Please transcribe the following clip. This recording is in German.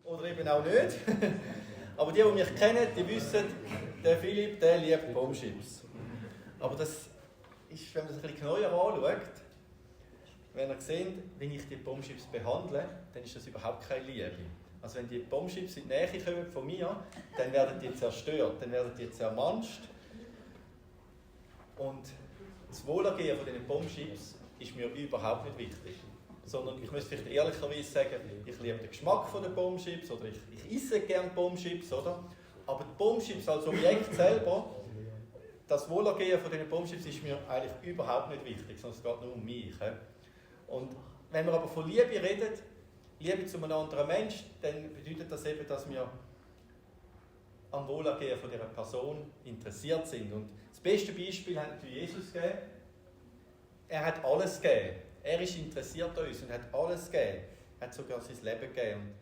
oder eben auch nicht. Aber die mich kennen, die wissen, der Philipp, der liebt Bombschips. Aber das ist, wenn man das ein bisschen genauer anschaut, wenn ihr seht, wenn ich die Bombschips behandle, dann ist das überhaupt keine Liebe. Also wenn die Bombschips in die Nähe kommen von mir, dann werden die zerstört, dann werden die zermanscht. Und das Wohlergehen von diesen Bombschips ist mir überhaupt nicht wichtig. Sondern ich müsste vielleicht ehrlicherweise sagen, ich liebe den Geschmack der Bombschips oder ich esse gerne Bombschips, oder? Aber die Bombschips als Objekt selber, das Wohlergehen von diesen Bombschips ist mir eigentlich überhaupt nicht wichtig, sondern es geht nur um mich. Und wenn wir aber von Liebe reden, Liebe zu einem anderen Menschen, dann bedeutet das eben, dass wir am Wohlergehen von dieser Person interessiert sind. Und das beste Beispiel hat Jesus gegeben. Er hat alles gegeben. Er ist interessiert an uns und hat alles gegeben. Er hat sogar sein Leben gegeben.